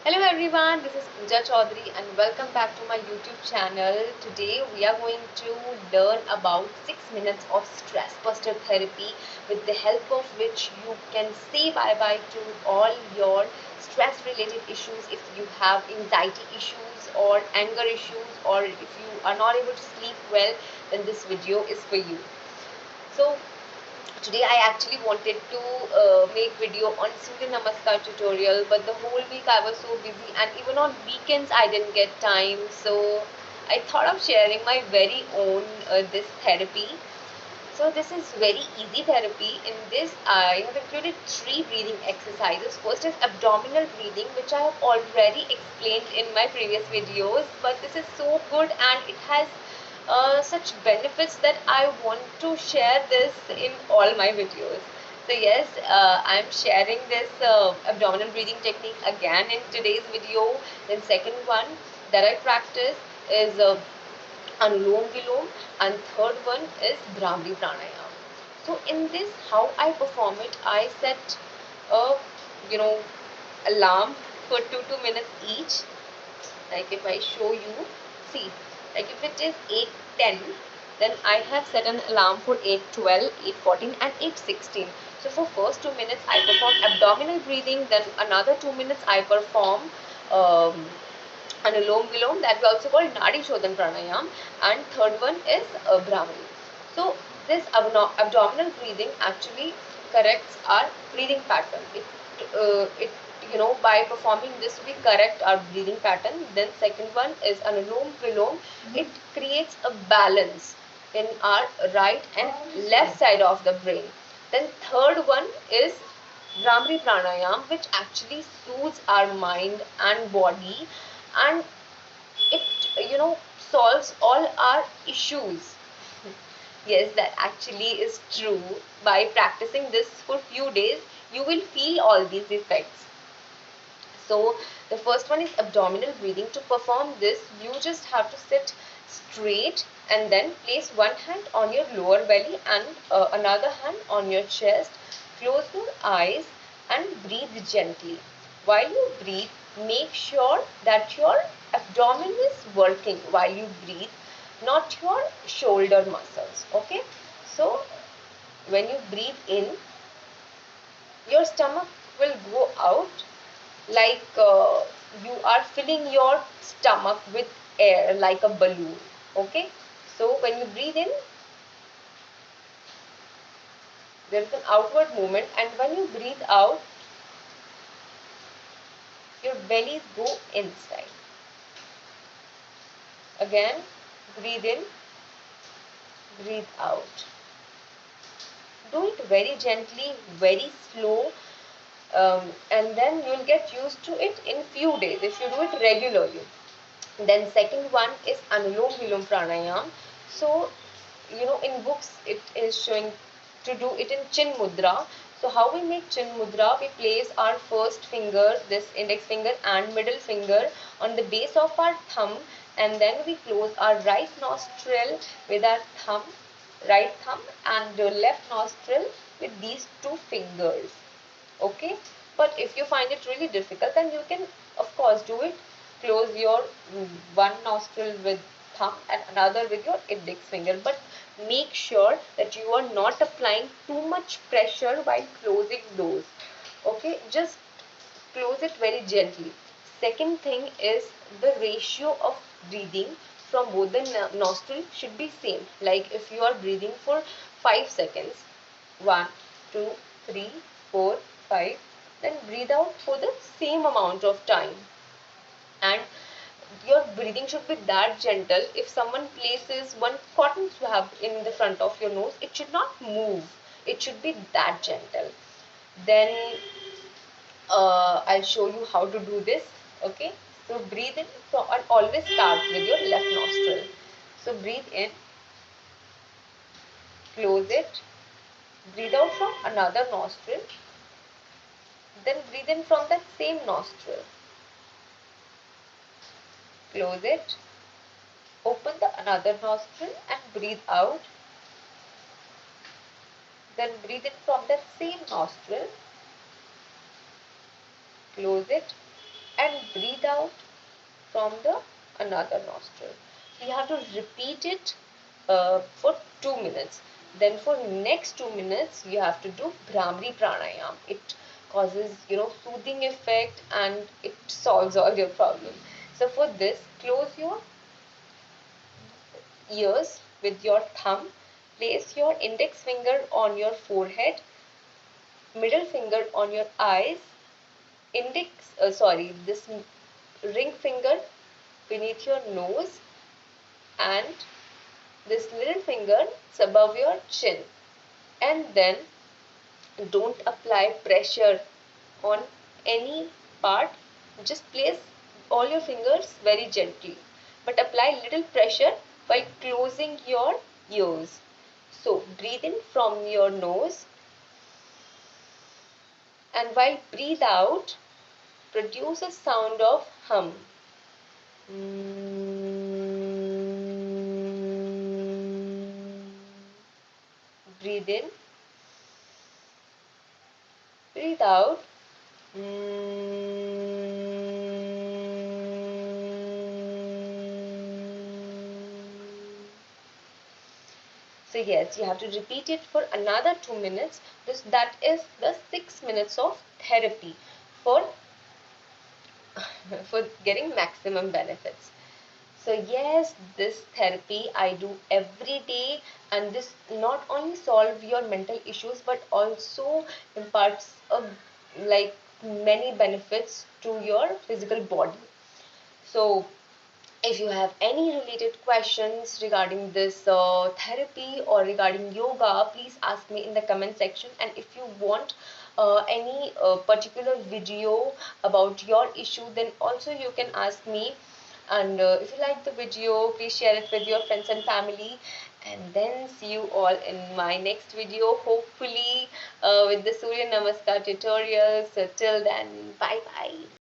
Hello everyone, this is Pooja Chaudhary and welcome back to my YouTube channel. Today we are going to learn about 6 minutes of stress buster therapy with the help of which you can say bye-bye to all your stress related issues. If you have anxiety issues or anger issues, or if you are not able to sleep well, then this video is for you. So today I actually wanted to make video on Surya Namaskar tutorial, but the whole week I was so busy and even on weekends I didn't get time. So I thought of sharing my very own this therapy. So this is very easy therapy. In this I have included 3 breathing exercises. First is abdominal breathing, which I have already explained in my previous videos, but this is so good and it has such benefits that I want to share this in all my videos. So yes, I'm sharing this abdominal breathing technique again in today's video. Then second one that I practice is Anulom Vilom, and third one is Brahmi Pranayam. So in this, how I perform it, I set a you know alarm for 2 minutes each. Like if I show you, see, like if it is 8:10, then I have set an alarm for 8:12, 8:14 and 8:16. So for first 2 minutes I perform abdominal breathing, then another 2 minutes I perform um, Anulom Vilom, that we also call Nadi Shodhan Pranayam, and third one is Brahmani. So this abdominal breathing actually corrects our breathing pattern. It by performing this we correct our breathing pattern. Then second one is Anulom Vilom. It creates a balance in our right and left side of the brain. Then third one is Brahmari Pranayam, which actually soothes our mind and body, and it solves all our issues. Yes, that actually is true. By practicing this for few days, you will feel all these effects. So the first one is abdominal breathing. To perform this, you just have to sit straight and then place one hand on your lower belly and another hand on your chest. Close your eyes and breathe gently. While you breathe, make sure that your abdomen is working while you breathe, not your shoulder muscles. Okay, so when you breathe in, your stomach will go out like you are filling your stomach with air like a balloon. Okay, so when you breathe in, there is an outward movement, and when you breathe out, your bellies go inside. Again, breathe in, breathe out. Do it very gently, very slow, and then you'll get used to it in few days if you do it regularly. Then second one is Anulom Vilom Pranayam. So in books it is showing to do it in chin mudra. So how we make chin mudra? We place our first finger, this index finger and middle finger, on the base of our thumb, and then we close our right nostril with our right thumb, and the left nostril with these two fingers. Okay, but if you find it really difficult, then you can of course do it. Close your one nostril with thumb and another with your index finger, but make sure that you are not applying too much pressure while closing those. Okay, just close it very gently. Second thing is the ratio of breathing from both the nostrils should be same. Like if you are breathing for 5 seconds, 1, 2, 3, 4, 5, then breathe out for the same amount of time. And your breathing should be that gentle. If someone places one cotton swab in the front of your nose, it should not move. It should be that gentle. Then I'll show you how to do this. Okay, so breathe in from, and always start with your left nostril. So breathe in, close it, breathe out from another nostril, then breathe in from that same nostril, close it, open the another nostril and breathe out, then breathe in from that same nostril, close it, and breathe out from the another nostril. So you have to repeat it for 2 minutes. Then for next 2 minutes you have to do Bhramari pranayam. It causes soothing effect and it solves all your problems. So for this, close your ears with your thumb. Place your index finger on your forehead, middle finger on your eyes, this ring finger beneath your nose, and this little finger is above your chin. And then don't apply pressure on any part. Just place all your fingers very gently, but apply little pressure while closing your ears. So breathe in from your nose, and while breathe out, produce a sound of hum. Breathe in, breathe out. So yes, you have to repeat it for another 2 minutes. That is the 6 minutes of therapy for for getting maximum benefits. So yes, this therapy I do every day, and this not only solve your mental issues but also imparts like many benefits to your physical body. So if you have any related questions regarding this therapy or regarding yoga, please ask me in the comment section. And if you want any particular video about your issue, then also you can ask me. And if you like the video, please share it with your friends and family. And then see you all in my next video, hopefully with the Surya Namaskar tutorials. So till then, bye bye.